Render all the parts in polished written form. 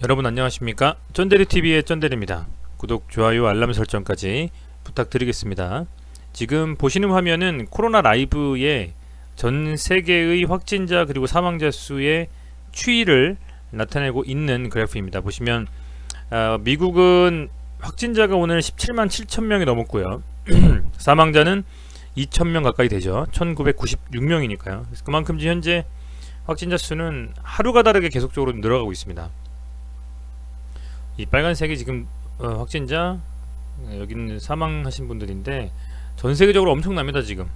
여러분 안녕하십니까? 쩐데리TV의 쩐데리입니다. 구독, 좋아요, 알람 설정까지 부탁드리겠습니다. 지금 보시는 화면은 코로나 라이브의 전 세계의 확진자 그리고 사망자 수의 추이를 나타내고 있는 그래프입니다. 보시면 미국은 확진자가 오늘 17만 7천 명이 넘었고요. 사망자는 2,000명 가까이 되죠. 1996명이니까요. 그만큼 현재 확진자 수는 하루가 다르게 계속적으로 늘어가고 있습니다. 이 빨간색이 지금 확진자, 여기는 사망하신 분들인데 전 세계적으로 엄청납니다. 지금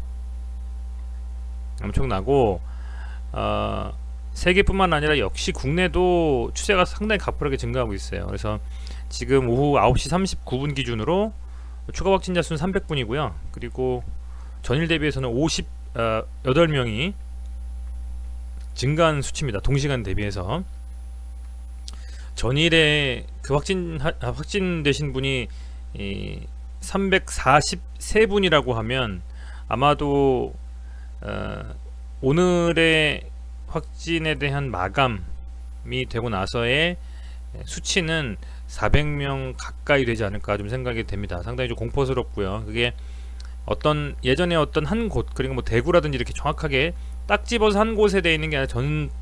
엄청나고 세계뿐만 아니라 역시 국내도 추세가 상당히 가파르게 증가하고 있어요. 그래서 지금 오후 9시 39분 기준으로 추가 확진자 수는 300분이고요 그리고 전일 대비해서는 58명이 증가한 수치입니다. 동시간 대비해서. 전일에 그 확진되신 분이 343분이라고 하면 아마도 오늘의 확진에 대한 마감이 되고 나서의 수치는 400명 가까이 되지 않을까 좀 생각이 됩니다. 상당히 좀 공포스럽고요. 그게 예전에 어떤 한 곳, 그리고 뭐 대구라든지 이렇게 정확하게 딱 집어서 한 곳에 되어 있는 게 아니라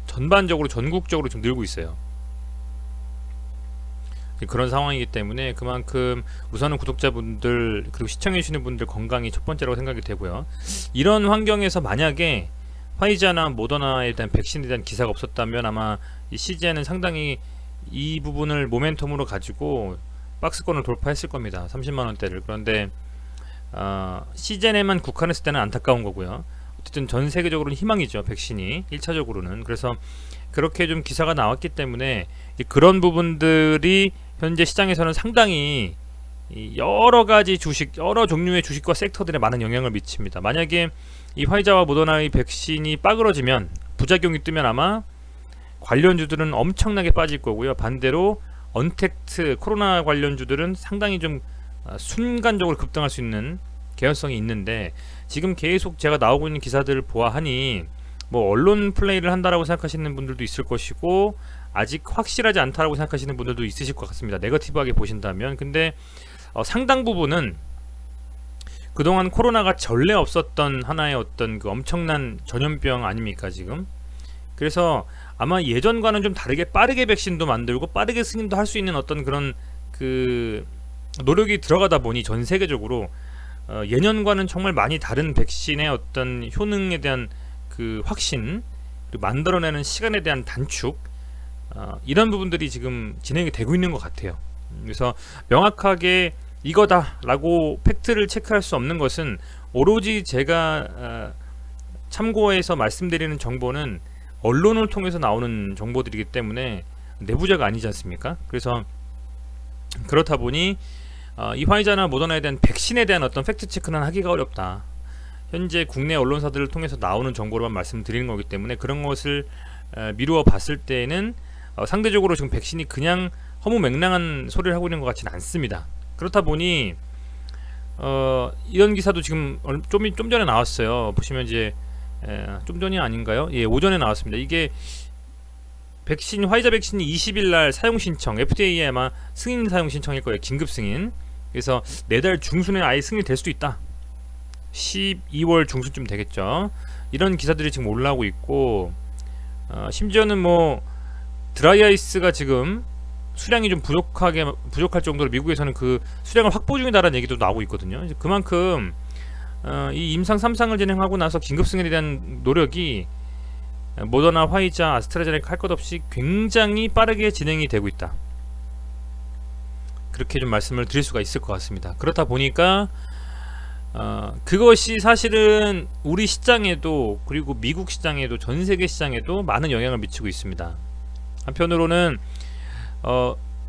전반적으로 전국적으로 좀 늘고 있어요. 그런 상황이기 때문에 그만큼 우선은 구독자분들 그리고 시청해주시는 분들 건강이 첫 번째라고 생각이 되고요. 이런 환경에서 만약에 화이자나 모더나에 대한 백신에 대한 기사가 없었다면 아마 이 CGN은 상당히 이 부분을 모멘텀으로 가지고 박스권을 돌파했을 겁니다. 30만원대를. 그런데 CGN에만 국한했을 때는 안타까운 거고요. 어쨌든 전 세계적으로는 희망이죠. 백신이 1차적으로는. 그래서 그렇게 좀 기사가 나왔기 때문에 그런 부분들이 현재 시장에서는 상당히 여러가지 주식, 여러 종류의 주식과 섹터들에 많은 영향을 미칩니다. 만약에 이 화이자와 모더나의 백신이 빠그러지면, 부작용이 뜨면 아마 관련주들은 엄청나게 빠질 거고요. 반대로 언택트 코로나 관련주들은 상당히 좀 순간적으로 급등할 수 있는 개연성이 있는데, 지금 계속 제가 나오고 있는 기사들을 보아하니 뭐 언론 플레이를 한다라고 생각하시는 분들도 있을 것이고 아직 확실하지 않다라고 생각하시는 분들도 있으실 것 같습니다. 네거티브하게 보신다면. 근데 상당 부분은 그동안 코로나가 전례 없었던 하나의 어떤 그 엄청난 전염병 아닙니까 지금. 그래서 아마 예전과는 좀 다르게 빠르게 백신도 만들고 빠르게 승인도 할 수 있는 어떤 그런 그 노력이 들어가다 보니 전 세계적으로 예년과는 정말 많이 다른 백신의 어떤 효능에 대한 그 확신, 그리고 만들어내는 시간에 대한 단축, 이런 부분들이 지금 진행이 되고 있는 것 같아요. 그래서 명확하게 이거다 라고 팩트를 체크할 수 없는 것은 오로지 제가 참고해서 말씀드리는 정보는 언론을 통해서 나오는 정보들이기 때문에 내부자가 아니지 않습니까? 그래서 그렇다 보니 이 화이자나 모더나에 대한 백신에 대한 어떤 팩트 체크는 하기가 어렵다. 현재 국내 언론사들을 통해서 나오는 정보로만 말씀드리는 거기 때문에 그런 것을 미루어 봤을 때는 상대적으로 지금 백신이 그냥 허무맹랑한 소리를 하고 있는 것 같지는 않습니다. 그렇다 보니 이런 기사도 지금 좀 전에 나왔어요. 보시면 이제 좀 전이 아닌가요? 예, 오전에 나왔습니다. 이게 백신, 화이자 백신이 20일날 사용 신청, FDA에 아마 승인 사용 신청일 거예요. 긴급 승인. 그래서 내달 중순에 아예 승인이 될 수도 있다. 12월 중순쯤 되겠죠. 이런 기사들이 지금 올라오고 있고, 심지어는 뭐 드라이아이스가 지금 수량이 좀 부족할 정도로 미국에서는 그 수량을 확보 중이다라는 얘기도 나오고 있거든요. 그만큼 이 임상 3상을 진행하고 나서 긴급 승인에 대한 노력이 모더나, 화이자, 아스트라제네카 할 것 없이 굉장히 빠르게 진행이 되고 있다. 그렇게 좀 말씀을 드릴 수가 있을 것 같습니다. 그렇다 보니까 그것이 사실은 우리 시장에도, 그리고 미국 시장에도, 전세계 시장에도 많은 영향을 미치고 있습니다. 한편으로는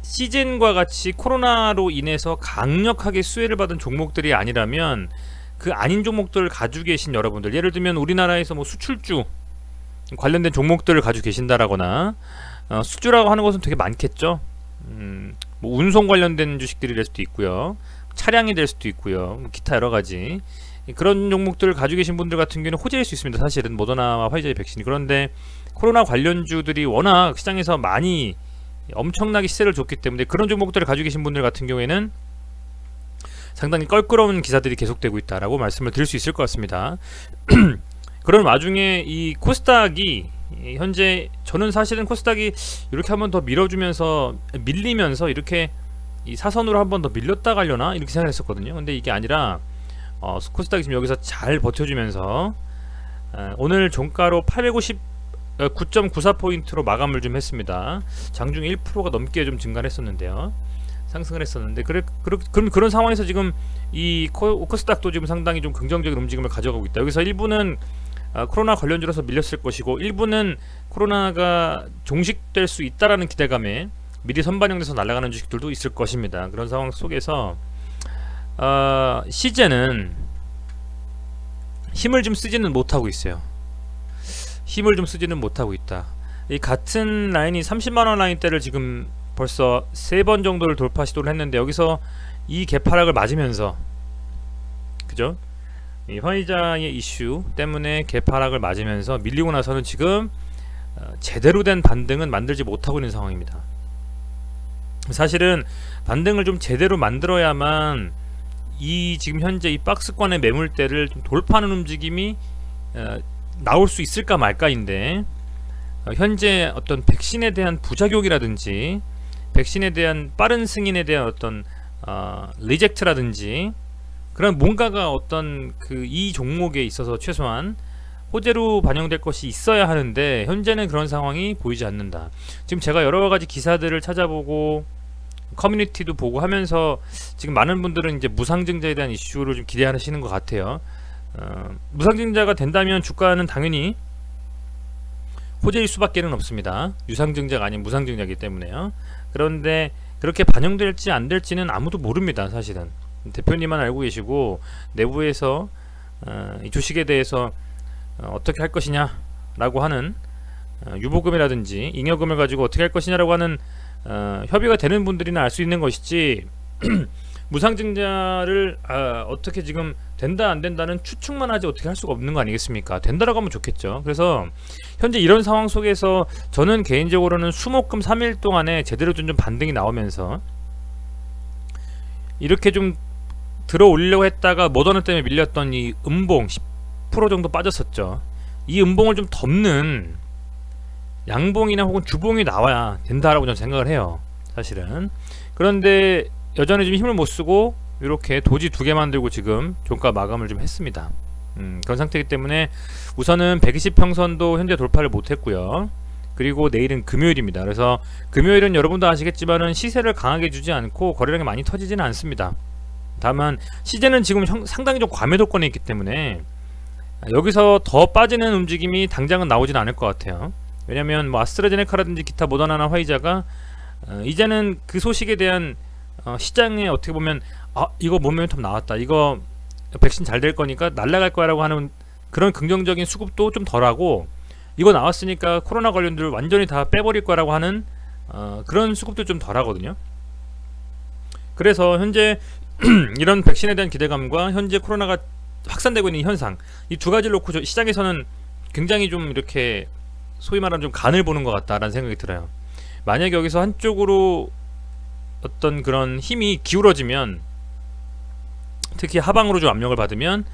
시즌과 같이 코로나로 인해서 강력하게 수혜를 받은 종목들이 아니라면 그 아닌 종목들을 가지고 계신 여러분들, 예를 들면 우리나라에서 뭐 수출주 관련된 종목들을 가지고 계신다라거나 수주라고 하는 것은 되게 많겠죠. 뭐 운송 관련된 주식들이 될 수도 있고요, 차량이 될 수도 있고요, 기타 여러가지 그런 종목들을 가지고 계신 분들 같은 경우는 호재일 수 있습니다. 사실은 모더나와 화이자의 백신이. 그런데 코로나 관련주들이 워낙 시장에서 많이 엄청나게 시세를 줬기 때문에 그런 종목들을 가지고 계신 분들 같은 경우에는 상당히 껄끄러운 기사들이 계속되고 있다라고 말씀을 드릴 수 있을 것 같습니다. 그런 와중에 이 코스닥이 현재 저는 사실은 코스닥이 이렇게 한번 더 밀어주면서 밀리면서 이렇게 이 사선으로 한번 더 밀렸다 가려나 이렇게 생각했었거든요. 근데 이게 아니라 코스닥이 지금 여기서 잘 버텨주면서 오늘 종가로 859.94포인트로 마감을 좀 했습니다. 장중에 1%가 넘게 좀 증가를 했었는데요. 상승을 했었는데 그런 상황에서 지금 이 코스닥도 지금 상당히 좀 긍정적인 움직임을 가져가고 있다. 여기서 일부는 코로나 관련주로서 밀렸을 것이고 일부는 코로나가 종식될 수 있다라는 기대감에 미리 선반영돼서 날아가는 주식들도 있을 것입니다. 그런 상황 속에서 시제는 힘을 좀 쓰지는 못하고 있어요. 힘을 좀 쓰지는 못하고 있다. 이 같은 라인이 30만원 라인대를 지금 벌써 3번 정도를 돌파 시도를 했는데 여기서 이 개파락을 맞으면서 그죠? 이 화이자의 이슈 때문에 개파락을 맞으면서 밀리고 나서는 지금 제대로 된 반등은 만들지 못하고 있는 상황입니다. 사실은 반등을 좀 제대로 만들어야만 이 지금 현재 이 박스권의 매물대를 좀 돌파하는 움직임이 나올 수 있을까 말까인데 현재 어떤 백신에 대한 부작용이라든지 백신에 대한 빠른 승인에 대한 어떤 리젝트라든지 그런 뭔가가 어떤 이 종목에 있어서 최소한 호재로 반영될 것이 있어야 하는데 현재는 그런 상황이 보이지 않는다. 지금 제가 여러가지 기사들을 찾아보고 커뮤니티도 보고 하면서 지금 많은 분들은 이제 무상증자에 대한 이슈를 좀 기대하시는 것 같아요. 무상증자가 된다면 주가는 당연히 호재일 수밖에는 없습니다. 유상증자가 아닌 무상증자이기 때문에요. 그런데 그렇게 반영될지 안 될지는 아무도 모릅니다. 사실은 대표님만 알고 계시고 내부에서 이 주식에 대해서 어떻게 할 것이냐 라고 하는 유보금이라든지 잉여금을 가지고 어떻게 할 것이냐 라고 하는 협의가 되는 분들이나 알 수 있는 것이지 무상증자를 어떻게 지금 된다 안 된다는 추측만 하지 어떻게 할 수가 없는 거 아니겠습니까? 된다라고 하면 좋겠죠. 그래서 현재 이런 상황 속에서 저는 개인적으로는 수목금 3일 동안에 제대로 좀 반등이 나오면서 이렇게 좀 들어 올리려고 했다가 모더나 때문에 밀렸던 이 음봉 10% 정도 빠졌었죠. 이 음봉을 좀 덮는 양봉이나 혹은 주봉이 나와야 된다라고 저는 생각을 해요. 사실은. 그런데 여전히 좀 힘을 못 쓰고 이렇게 도지 2개 만들고 지금 종가 마감을 좀 했습니다. 그런 상태이기 때문에 우선은 120평선도 현재 돌파를 못 했고요. 그리고 내일은 금요일입니다. 그래서 금요일은 여러분도 아시겠지만은 시세를 강하게 주지 않고 거래량이 많이 터지지는 않습니다. 다만 시세는 지금 상당히 좀 과매도권에 있기 때문에 여기서 더 빠지는 움직임이 당장은 나오진 않을 것 같아요. 왜냐면 뭐 아스트라제네카라든지 기타 모더나나 화이자가 이제는 그 소식에 대한 시장에 어떻게 보면 이거 모멘텀 나왔다, 이거 백신 잘 될 거니까 날라갈 거야 라고 하는 그런 긍정적인 수급도 좀 덜하고 이거 나왔으니까 코로나 관련들 완전히 다 빼버릴 거라고 하는 그런 수급도 좀 덜하거든요. 그래서 현재 이런 백신에 대한 기대감과 현재 코로나가 확산되고 있는 현상, 이 두 가지를 놓고 시장에서는 굉장히 좀 이렇게 소위 말하면 좀 간을 보는 것 같다라는 생각이 들어요. 만약에 여기서 한쪽으로 어떤 그런 힘이 기울어지면, 특히 하방으로 좀 압력을 받으면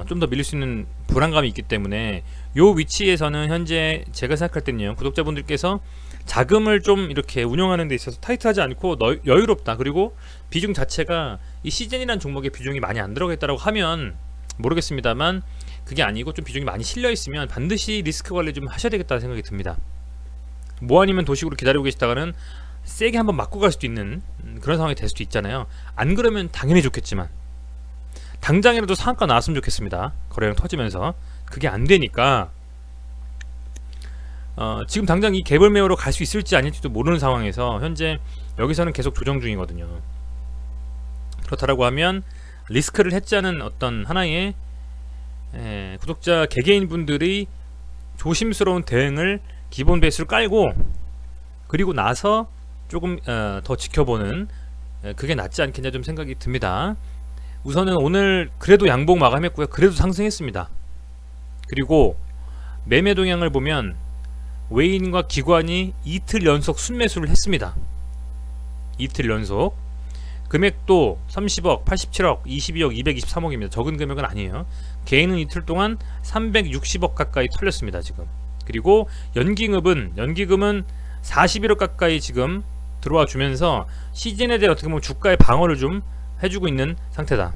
좀 더 밀릴 수 있는 불안감이 있기 때문에 요 위치에서는 현재 제가 생각할 때는요, 구독자분들께서 자금을 좀 이렇게 운영하는 데 있어서 타이트하지 않고 여유롭다, 그리고 비중 자체가 이 시즌이라는 종목의 비중이 많이 안 들어가 있다고 하면 모르겠습니다만, 그게 아니고 좀 비중이 많이 실려 있으면 반드시 리스크 관리 좀 하셔야 되겠다는 생각이 듭니다. 뭐 아니면 도식으로 기다리고 계시다가는 세게 한번 맞고 갈 수도 있는 그런 상황이 될 수도 있잖아요. 안 그러면 당연히 좋겠지만 당장이라도 상한가 나왔으면 좋겠습니다. 거래량 터지면서. 그게 안 되니까 지금 당장 이 개별 매우로 갈 수 있을지 아닐지도 모르는 상황에서 현재 여기서는 계속 조정 중이거든요. 그렇다라고 하면 리스크를 해지하는 어떤 하나의 구독자 개개인 분들이 조심스러운 대응을 기본 베이스로 깔고, 그리고 나서 조금 더 지켜보는, 그게 낫지 않겠냐 좀 생각이 듭니다. 우선은 오늘 그래도 양봉 마감했고요. 그래도 상승했습니다. 그리고 매매 동향을 보면 외인과 기관이 이틀 연속 순매수를 했습니다. 이틀 연속. 금액도 30억, 87억, 22억, 223억입니다. 적은 금액은 아니에요. 개인은 이틀 동안 360억 가까이 털렸습니다. 지금. 그리고 연기금은 41억 가까이 지금 들어와 주면서 시즌에 대해 어떻게 보면 주가의 방어를 좀 해주고 있는 상태다.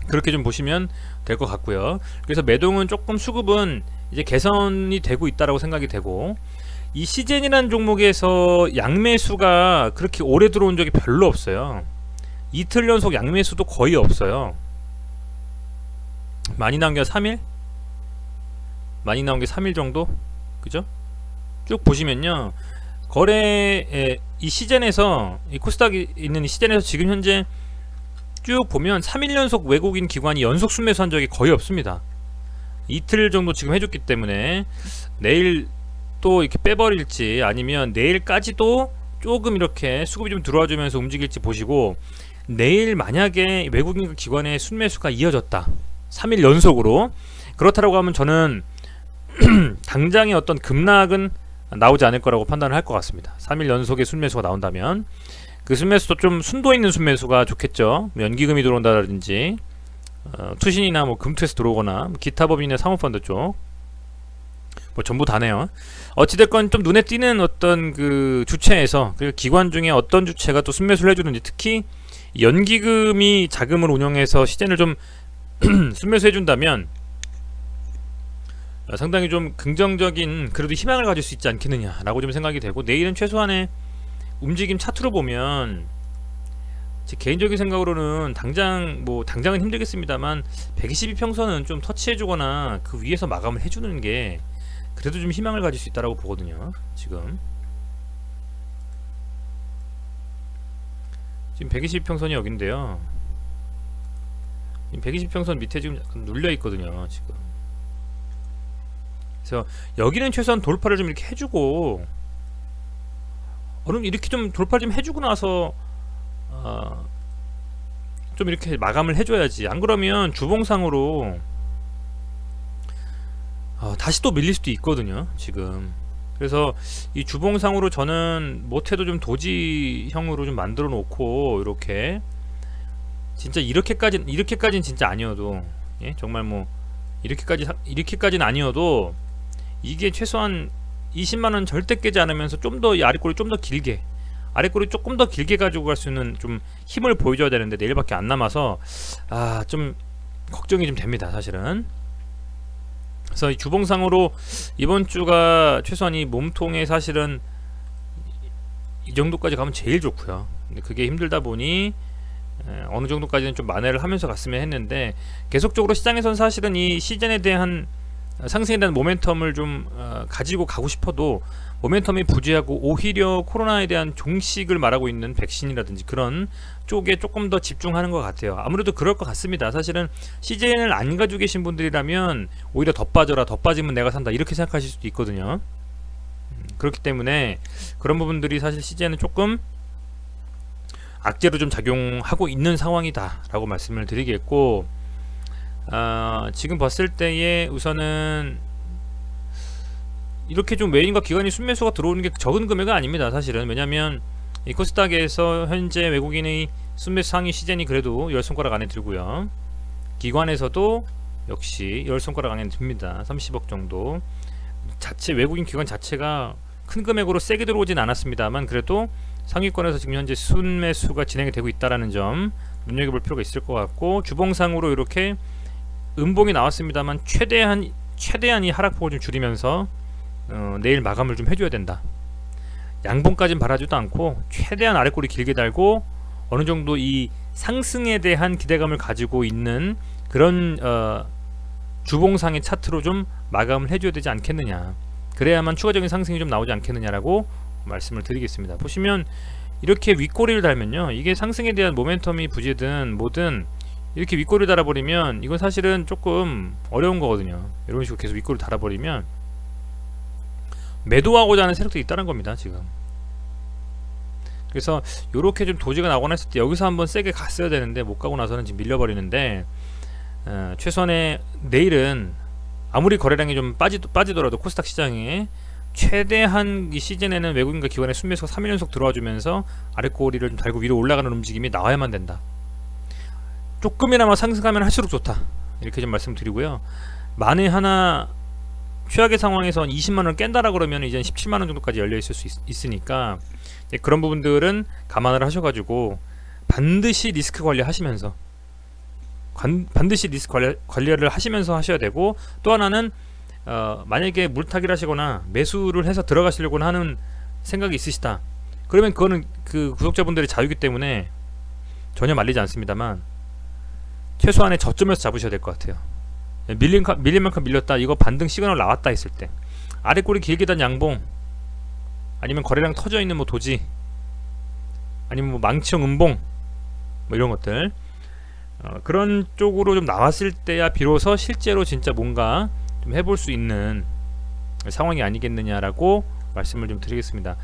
그렇게 좀 보시면 될 것 같고요. 그래서 매동은 조금 수급은 이제 개선이 되고 있다라고 생각이 되고, 이 시젠이라는 종목에서 양매수가 그렇게 오래 들어온 적이 별로 없어요. 이틀 연속 양매수도 거의 없어요. 많이 나온 게 3일? 많이 나온 게 3일 정도? 그죠? 쭉 보시면요, 거래 이 시젠에서, 이 코스닥이 있는 이 시젠에서 지금 현재 쭉 보면 3일 연속 외국인 기관이 연속 순매수한 적이 거의 없습니다. 이틀 정도 지금 해줬기 때문에 내일 또 이렇게 빼버릴지 아니면 내일까지도 조금 이렇게 수급이 좀 들어와주면서 움직일지 보시고, 내일 만약에 외국인 기관의 순매수가 이어졌다, 3일 연속으로 그렇다라고 하면 저는 당장의 어떤 급락은 나오지 않을 거라고 판단을 할 것 같습니다. 3일 연속의 순매수가 나온다면 그 순매수도 좀 순도 있는 순매수가 좋겠죠. 연기금이 들어온다든지 투신이나 뭐 금투에서 들어오거나 기타 법인의 사모펀드 쪽 뭐 전부 다네요. 어찌됐건 좀 눈에 띄는 어떤 그 주체에서, 그리고 기관 중에 어떤 주체가 또 순매수를 해주는지, 특히 연기금이 자금을 운영해서 시젠을 좀 순매수 해준다면 상당히 좀 긍정적인 그래도 희망을 가질 수 있지 않겠느냐 라고 좀 생각이 되고, 내일은 최소한의 움직임 차트로 보면 제 개인적인 생각으로는 당장은 힘들겠습니다만 122평선은 좀 터치해주거나 그 위에서 마감을 해주는 게 그래도 좀 희망을 가질 수 있다라고 보거든요. 지금 122평선이 여긴데요, 120평선 밑에 지금 약간 눌려 있거든요. 지금 그래서 여기는 최소한 돌파를 좀 이렇게 해주고, 이렇게 좀 돌파를 좀 해주고 나서 좀 이렇게 마감을 해줘야지. 안 그러면 주봉상으로 다시 또 밀릴 수도 있거든요. 지금 그래서 이 주봉상으로 저는 못해도 좀 도지형으로 좀 만들어 놓고, 이렇게 진짜 이렇게까지는 진짜 아니어도, 예? 정말 뭐 이렇게까지는 아니어도 이게 최소한 20만원 절대 깨지 않으면서 좀 더 이 아랫꼬리 좀 더 길게, 아랫꼬리 조금 더 길게 가지고 갈 수 있는 좀 힘을 보여줘야 되는데 내일밖에 안 남아서 좀 걱정이 좀 됩니다, 사실은. 그래서 이 주봉상으로 이번 주가 최소한 이 몸통에 사실은 이 정도까지 가면 제일 좋고요. 근데 그게 힘들다 보니 어느 정도까지는 좀 만회를 하면서 갔으면 했는데, 계속적으로 시장에서는 사실은 이 시즌에 대한 상승에 대한 모멘텀을 좀 가지고 가고 싶어도 모멘텀이 부재하고, 오히려 코로나에 대한 종식을 말하고 있는 백신이라든지 그런 쪽에 조금 더 집중하는 것 같아요. 아무래도 그럴 것 같습니다. 사실은 CJN을 안 가지고 계신 분들이라면 오히려 더 빠져라, 더 빠지면 내가 산다, 이렇게 생각하실 수도 있거든요. 그렇기 때문에 그런 부분들이 사실 CJN은 조금 악재로 좀 작용하고 있는 상황이다 라고 말씀을 드리겠고, 지금 봤을 때에 우선은 이렇게 좀 외인과 기관이 순매수가 들어오는 게 적은 금액은 아닙니다, 사실은. 왜냐면 이 코스닥에서 현재 외국인의 순매수 상위 시즌이 그래도 10손가락 안에 들고요, 기관에서도 역시 10손가락 안에 듭니다. 30억 정도. 외국인 기관 자체가 큰 금액으로 세게 들어오진 않았습니다만 그래도 상위권에서 지금 현재 순매수가 진행이 되고 있다는 점 눈여겨볼 필요가 있을 것 같고, 주봉상으로 이렇게 음봉이 나왔습니다만 최대한 이 하락폭을 좀 줄이면서 내일 마감을 좀 해줘야 된다. 양봉까지는 바라지도 않고 최대한 아랫꼬리 길게 달고 어느 정도 이 상승에 대한 기대감을 가지고 있는 그런 주봉상의 차트로 좀 마감을 해줘야 되지 않겠느냐. 그래야만 추가적인 상승이 좀 나오지 않겠느냐라고 말씀을 드리겠습니다. 보시면 이렇게 윗꼬리를 달면요, 이게 상승에 대한 모멘텀이 부재든 뭐든 이렇게 윗꼬리를 달아버리면 이건 사실은 조금 어려운 거거든요. 이런 식으로 계속 윗꼬리를 달아버리면 매도하고자 하는 세력들이 있다는 겁니다, 지금. 그래서 요렇게 좀 도지가 나거나 했을 때 여기서 한번 세게 갔어야 되는데 못 가고 나서는 지금 밀려버리는데, 최선의 내일은 아무리 거래량이 좀 빠지더라도 코스닥 시장에 최대한 이 시즌에는 외국인과 기관의 순매수가 3일 연속 들어와주면서 아랫꼬리를 좀 달고 위로 올라가는 움직임이 나와야만 된다. 조금이나마 상승하면 할수록 좋다, 이렇게 좀 말씀드리고요. 만에 하나 최악의 상황에서 20만원을 깬다라 그러면 이제 17만원 정도까지 열려 있을 수 있으니까 그런 부분들은 감안을 하셔가지고 반드시 리스크 관리 하시면서 반드시 리스크 관리를 하시면서 하셔야 되고, 또 하나는 만약에 물타기를 하시거나 매수를 해서 들어가시려고 하는 생각이 있으시다, 그러면 그거는 그 구독자분들의 자유이기 때문에 전혀 말리지 않습니다만 최소한의 저점에서 잡으셔야 될 것 같아요. 밀린 만큼 밀렸다, 이거 반등 시그널 나왔다 했을 때, 아래꼬리 길게 단 양봉, 아니면 거래량 터져 있는 뭐 도지, 아니면 뭐 망치형 음봉, 뭐 이런 것들, 그런 쪽으로 좀 나왔을 때야 비로소 실제로 진짜 뭔가 좀 해볼 수 있는 상황이 아니겠느냐라고 말씀을 좀 드리겠습니다.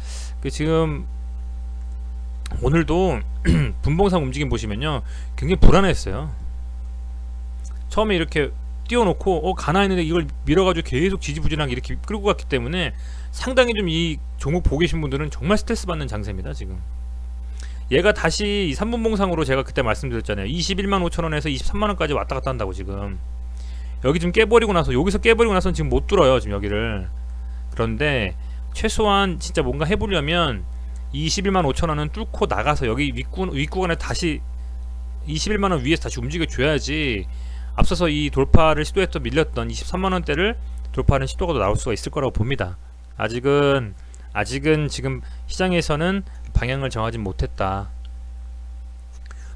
지금 오늘도 분봉상 움직임 보시면요, 굉장히 불안했어요. 처음에 이렇게 띄워놓고 가나 했는데 이걸 밀어가지고 계속 지지부진하게 이렇게 끌고 갔기 때문에 상당히 좀 이 종목 보고 계신 분들은 정말 스트레스 받는 장세입니다. 지금 얘가 다시 3분봉상으로 제가 그때 말씀드렸잖아요. 21만 5천원에서 23만원까지 왔다갔다 한다고. 지금 여기 좀 깨버리고 나서, 여기서 깨버리고 나서는 지금 못 뚫어요, 지금 여기를. 그런데 최소한 진짜 뭔가 해보려면 21만 5천원은 뚫고 나가서 여기 윗구간에 다시 21만원 위에서 다시 움직여 줘야지 앞서서 이 돌파를 시도했던, 밀렸던 23만원대를 돌파하는 시도가 더 나올 수가 있을 거라고 봅니다. 아직은 지금 시장에서는 방향을 정하지 못했다.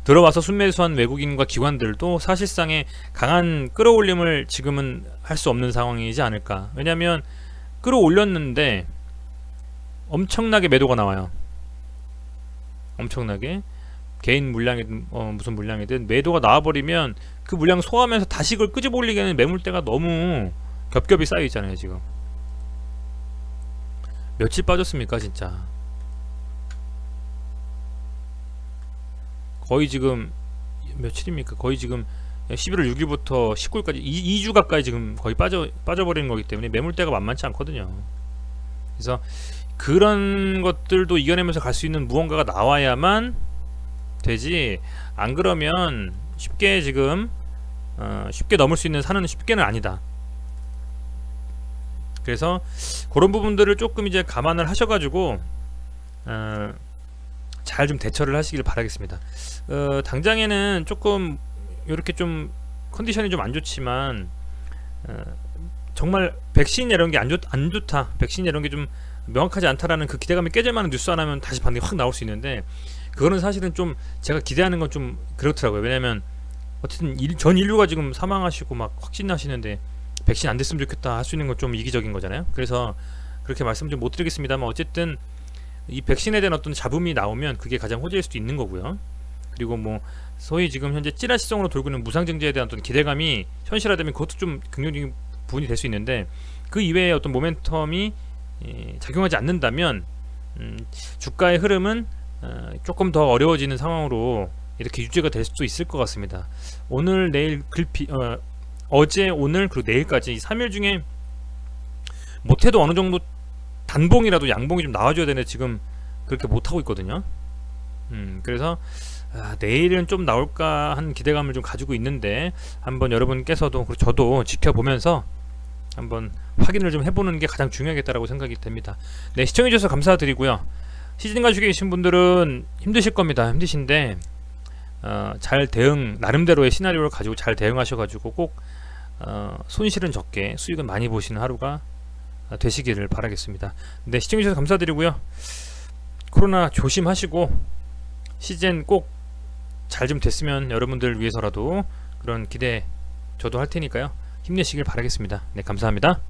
들어와서 순매수한 외국인과 기관들도 사실상의 강한 끌어올림을 지금은 할 수 없는 상황이지 않을까. 왜냐하면 끌어올렸는데 엄청나게 매도가 나와요. 엄청나게 개인 물량이든 무슨 물량이든 매도가 나와버리면 그 물량 소화하면서 다시 그걸 끄집어 올리기에는 매물대가 너무 겹겹이 쌓여 있잖아요. 지금 며칠 빠졌습니까 진짜. 거의 지금 며칠입니까? 거의 지금 11월 6일부터 19일까지 2주 가까이 지금 거의 빠져버리는 거기 때문에 매물대가 만만치 않거든요. 그래서 그런 것들도 이겨내면서 갈 수 있는 무언가가 나와야만 되지, 안 그러면 쉽게 지금 쉽게 넘을 수 있는 산은 쉽게는 아니다. 그래서 그런 부분들을 조금 이제 감안을 하셔가지고 잘 좀 대처를 하시길 바라겠습니다. 당장에는 조금 이렇게 좀 컨디션이 좀 안 좋지만 정말 백신 이런 게 안 좋다, 백신 이런 게 좀 명확하지 않다라는 그 기대감이 깨질 만한 뉴스 하나면 다시 반등이 확 나올 수 있는데, 그거는 사실은 좀 제가 기대하는 건 좀 그렇더라고요. 왜냐면 어쨌든 전 인류가 지금 사망하시고 막 확진하시는데 백신 안 됐으면 좋겠다 할 수 있는 건 좀 이기적인 거잖아요. 그래서 그렇게 말씀 좀 못 드리겠습니다만, 어쨌든 이 백신에 대한 어떤 잡음이 나오면 그게 가장 호재일 수도 있는 거고요. 그리고 뭐 소위 지금 현재 찌라시성으로 돌고 있는 무상증자에 대한 어떤 기대감이 현실화되면 그것도 좀 긍정적인 부분이 될 수 있는데, 그 이외에 어떤 모멘텀이 작용하지 않는다면 주가의 흐름은 조금 더 어려워지는 상황으로 이렇게 유지가 될 수도 있을 것 같습니다. 오늘 내일 어제 오늘 그리고 내일까지 3일 중에 못해도 어느 정도 단봉이라도 양봉이 좀 나와줘야 되는데 지금 그렇게 못하고 있거든요. 그래서 내일은 좀 나올까 하는 기대감을 좀 가지고 있는데, 한번 여러분께서도 그리고 저도 지켜보면서 한번 확인을 좀 해보는 게 가장 중요하겠다라고 생각이 됩니다. 네, 시청해주셔서 감사드리고요. 시즌 가지고 계신 분들은 힘드실 겁니다. 힘드신데 잘 나름대로의 시나리오를 가지고 잘 대응하셔가지고 꼭 손실은 적게 수익은 많이 보시는 하루가 되시기를 바라겠습니다. 네, 시청해주셔서 감사드리고요. 코로나 조심하시고 시즌 꼭 잘 좀 됐으면 여러분들 위해서라도 그런 기대 저도 할 테니까요. 힘내시길 바라겠습니다. 네, 감사합니다.